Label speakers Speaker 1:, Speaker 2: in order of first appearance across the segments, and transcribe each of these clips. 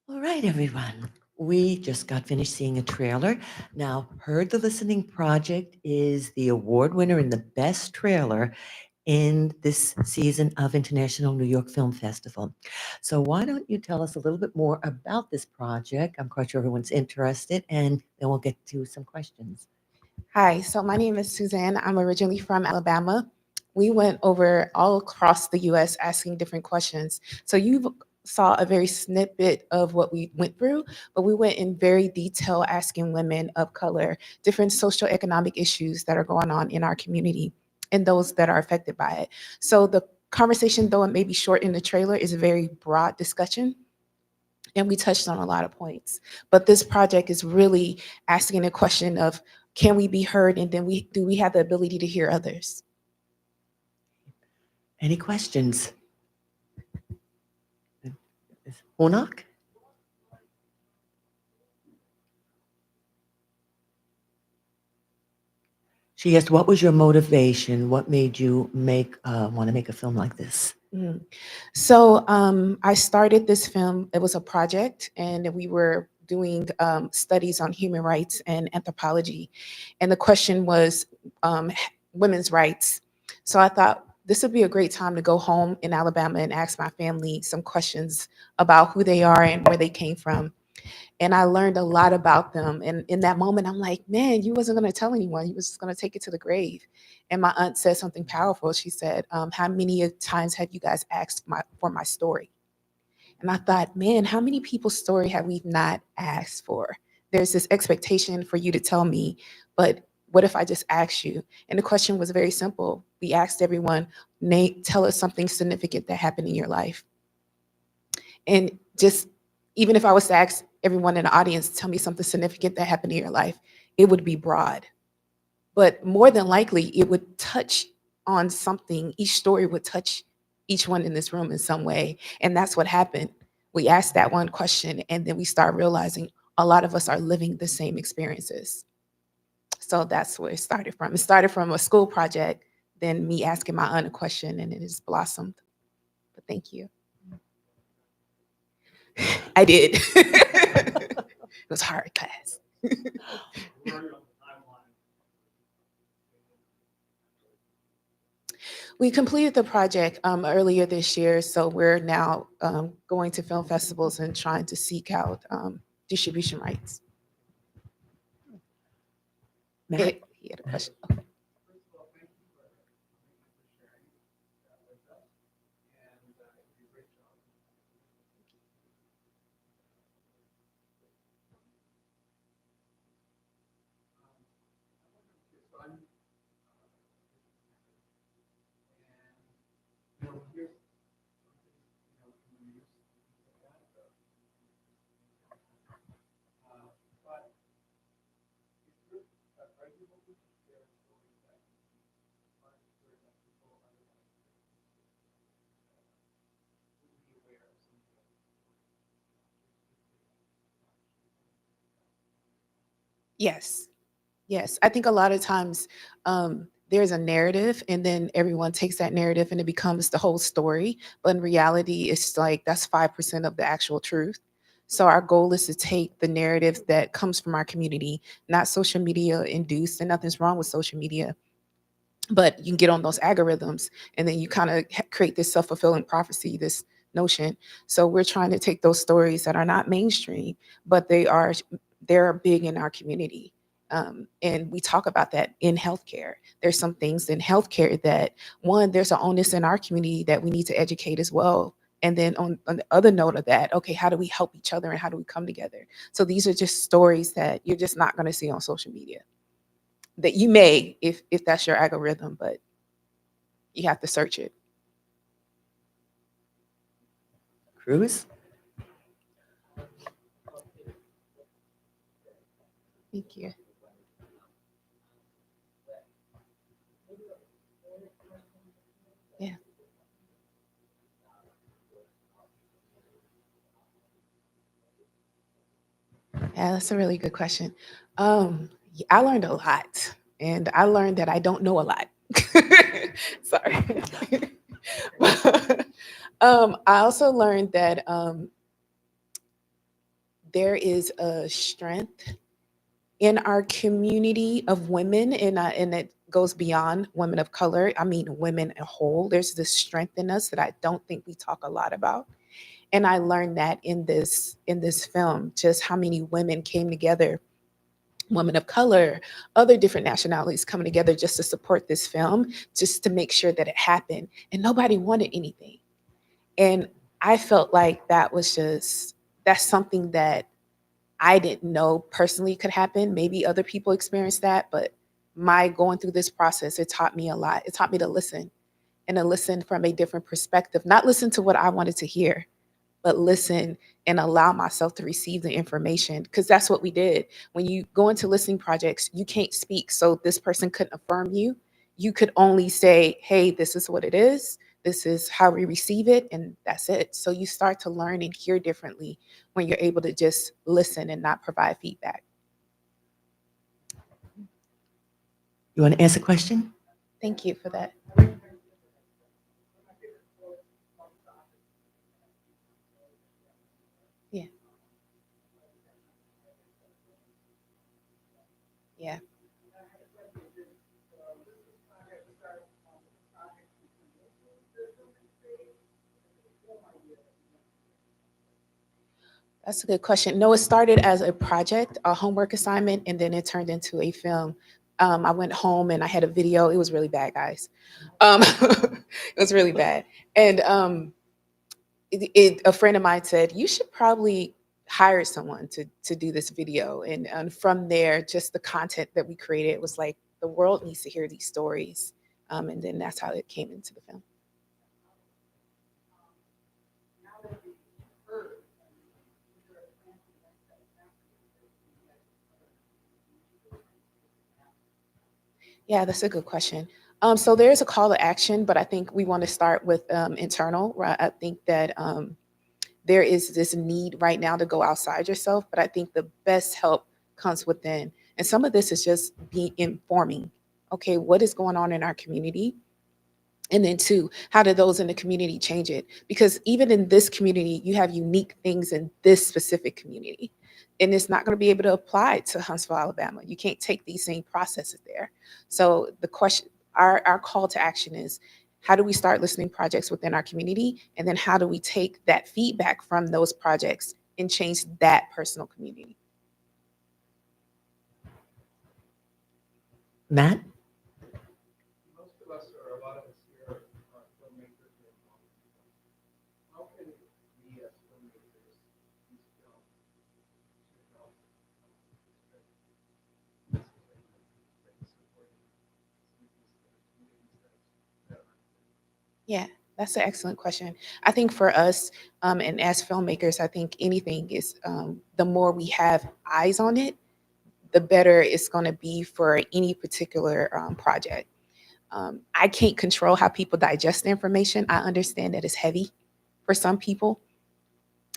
Speaker 1: All right, everyone. We just got finished seeing a trailer. Now, Heard the Listening Project is the award winner in the best trailer in this season of International New York Film Festival. So, why don't you tell us a little bit more about this project? I'm quite sure everyone's interested, and then we'll get to some questions.
Speaker 2: Hi, so my name is Suzanne. I'm originally from Alabama. We went over all across the US asking different questions. So you saw a very snippet of what we went through, but we went in very detail asking women of color different social economic issues that are going on in our community and those that are affected by it. So the conversation, though it may be short in the trailer, is a very broad discussion and we touched on a lot of points. But this project is really asking a question of can we be heard, and then we have the ability to hear others?
Speaker 1: Any questions? Honak? She asked, what was your motivation? What made you want to make a film like this?
Speaker 2: Mhm. So I started this film. It was a project, and we were doing studies on human rights and anthropology. And the question was women's rights. So I thought this would be a great time to go home in Alabama and ask my family some questions about who they are and where they came from. And I learned a lot about them. And in that moment, I'm like, man, you wasn't going to tell anyone. You was just going to take it to the grave. And my aunt said something powerful. She said, how many times have you guys asked for my story? And I thought, man, how many people's story have we not asked for? There's this expectation for you to tell me, but what if I just ask you? And the question was very simple. We asked everyone, Nate, tell us something significant that happened in your life. And just even if I was to ask everyone in the audience, tell me something significant that happened in your life, it would be broad. But more than likely, it would touch on something. Each story would touch each one in this room in some way. And that's what happened. We asked that one question, and then we start realizing a lot of us are living the same experiences. So that's where it started from. It started from a school project, then me asking my aunt a question, and it has blossomed. But thank you. I did. It was hard class. We completed the project earlier this year, so we're now going to film festivals and trying to seek out distribution rights.
Speaker 1: Matt?
Speaker 2: He had a question. Yes, yes. I think a lot of times there's a narrative, and then everyone takes that narrative and it becomes the whole story. But in reality, it's like that's 5% of the actual truth. So our goal is to take the narrative that comes from our community, not social media induced, and nothing's wrong with social media, but you can get on those algorithms and then you kind of create this self-fulfilling prophecy, this notion. So we're trying to take those stories that are not mainstream, but they're big in our community. And we talk about that in healthcare. There's some things in healthcare that, one, there's an onus in our community that we need to educate as well. And then on the other note of that, okay, how do we help each other and how do we come together? So these are just stories that you're just not going to see on social media, that you may if that's your algorithm, but you have to search it.
Speaker 1: Cruz?
Speaker 2: Thank you. Yeah. Yeah, that's a really good question. I learned a lot, and I learned that I don't know a lot. Sorry. I also learned that there is a strength in our community of women, and it goes beyond women of color. I mean, women a whole. There's this strength in us that I don't think we talk a lot about. And I learned that in this film, just how many women came together, women of color, other different nationalities coming together just to support this film, just to make sure that it happened. And nobody wanted anything. And I felt like that's something that I didn't know personally could happen. Maybe other people experienced that, but my going through this process, it taught me a lot. It taught me to listen, and to listen from a different perspective, not listen to what I wanted to hear, but listen and allow myself to receive the information, because that's what we did. When you go into listening projects, you can't speak. So this person couldn't affirm you. You could only say, hey, this is what it is. This is how we receive it. And that's it. So you start to learn and hear differently when you're able to just listen and not provide feedback.
Speaker 1: You want to ask a question?
Speaker 2: Thank you for that. Yeah. Yeah. That's a good question. No, it started as a project, a homework assignment, and then it turned into a film. I went home and I had a video. It was really bad, guys. It was really bad. And a friend of mine said, you should probably hire someone to do this video. And from there, just the content that we created was like, the world needs to hear these stories. And then that's how it came into the film. Yeah, that's a good question. So there's a call to action, but I think we want to start with internal. Right? I think that there is this need right now to go outside yourself, but I think the best help comes within. And some of this is just being informing. Okay, what is going on in our community? And then two, how do those in the community change it? Because even in this community, you have unique things in this specific community. And it's not going to be able to apply to Huntsville, Alabama. You can't take these same processes there. So the question, our call to action is, how do we start listening projects within our community? And then how do we take that feedback from those projects and change that personal community?
Speaker 1: Matt?
Speaker 2: Yeah, that's an excellent question. I think for us, and as filmmakers, I think anything is, the more we have eyes on it, the better it's going to be for any particular project. I can't control how people digest the information. I understand that it's heavy for some people,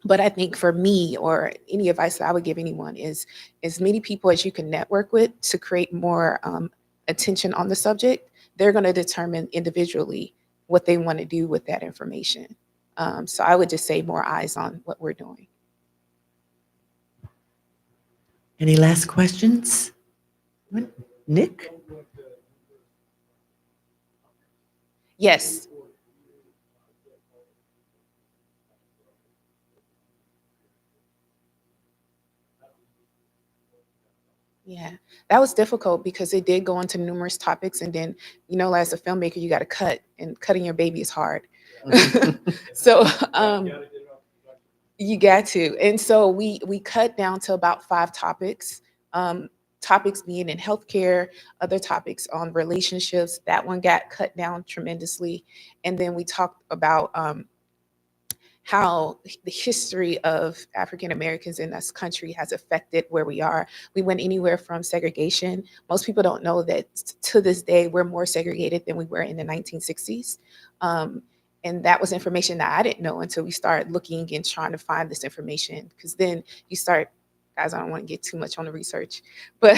Speaker 2: but I think for me, or any advice that I would give anyone, is as many people as you can network with to create more attention on the subject. They're going to determine individually what they want to do with that information. So I would just say more eyes on what we're doing.
Speaker 1: Any last questions? What? Nick?
Speaker 2: Yes. Yeah, that was difficult because it did go into numerous topics, and then, as a filmmaker, you got to cut, and cutting your baby is hard. So you got to, and so we cut down to about 5 topics. Topics being in healthcare, other topics on relationships. That one got cut down tremendously, and then we talked about how the history of African Americans in this country has affected where we are. We went anywhere from segregation. Most people don't know that to this day, we're more segregated than we were in the 1960s. And that was information that I didn't know until we started looking and trying to find this information. Because then you start, guys, I don't want to get too much on the research, but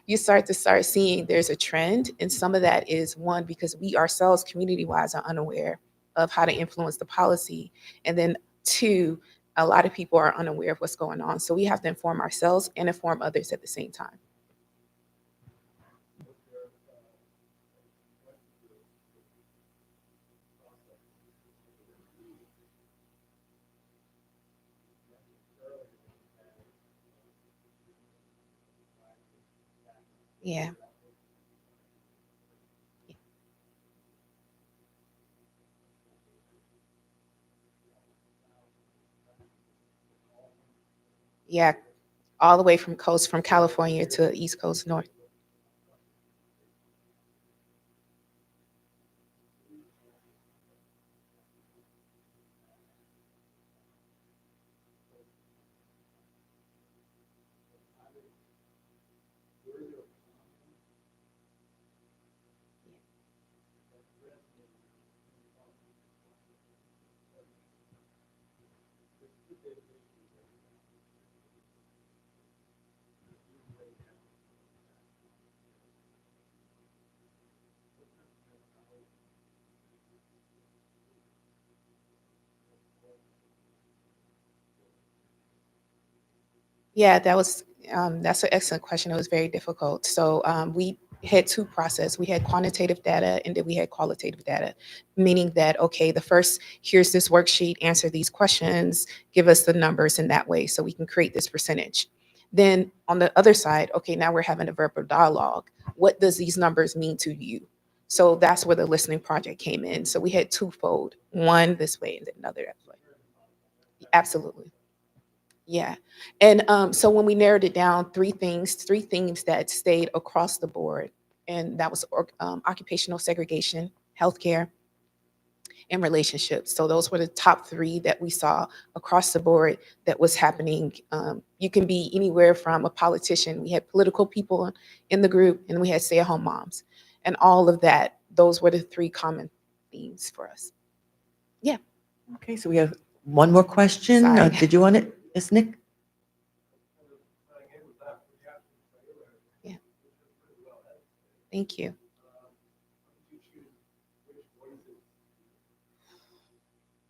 Speaker 2: you start seeing there's a trend. And some of that is, one, because we ourselves community-wise are unaware of how to influence the policy. And then two, a lot of people are unaware of what's going on. So we have to inform ourselves and inform others at the same time. Yeah. Yeah. All the way from California to East Coast North. Yeah, that's an excellent question. It was very difficult. So we had two process. We had quantitative data and then we had qualitative data, meaning that, okay, the first, here's this worksheet, answer these questions, give us the numbers in that way so we can create this percentage. Then on the other side, okay, now we're having a verbal dialogue. What does these numbers mean to you? So that's where the listening project came in. So we had twofold, one this way and then another that way. Absolutely. Yeah. And so when we narrowed it down, three themes that stayed across the board, and that was occupational segregation, healthcare, and relationships. So those were the top three that we saw across the board that was happening. You can be anywhere from a politician. We had political people in the group, and we had stay-at-home moms, and all of that. Those were the three common themes for us. Yeah.
Speaker 1: Okay, so we have one more question.
Speaker 2: Sorry.
Speaker 1: Did you want it, Ms. Nick?
Speaker 2: Yeah. Thank you.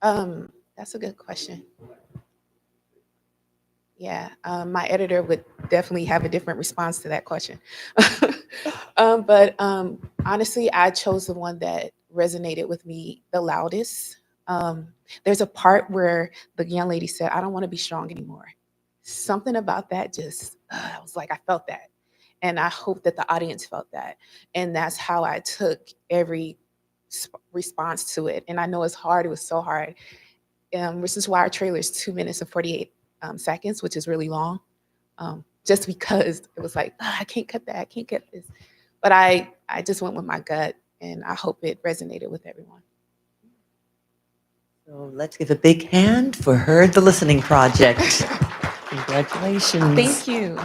Speaker 2: That's a good question. Yeah, my editor would definitely have a different response to that question. But honestly, I chose the one that resonated with me the loudest. There's a part where the young lady said, "I don't want to be strong anymore." Something about that just, I was like, I felt that. And I hope that the audience felt that. And that's how I took every response to it. And I know it's hard. It was so hard. Which is why our trailer is 2 minutes and 48 seconds, which is really long. Just because it was like, "Ah, I can't cut that, I can't cut this." But I just went with my gut, and I hope it resonated with everyone.
Speaker 1: So let's give a big hand for Heard the Listening Project. Congratulations.
Speaker 2: Thank you,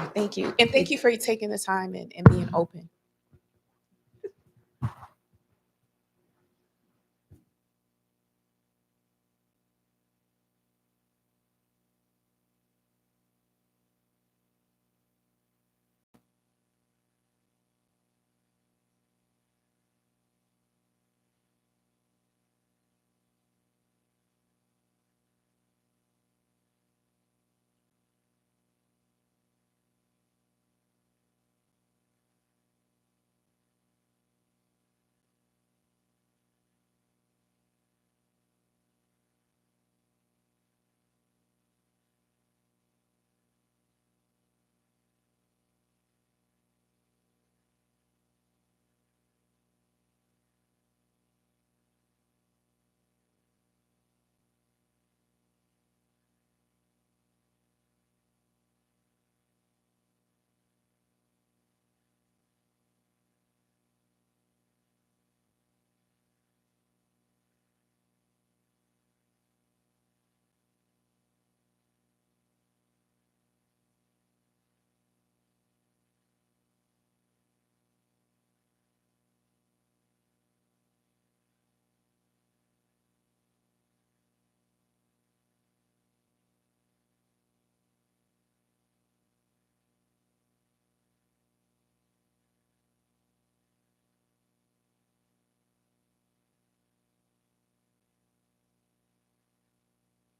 Speaker 2: and thank you for taking the time and being open.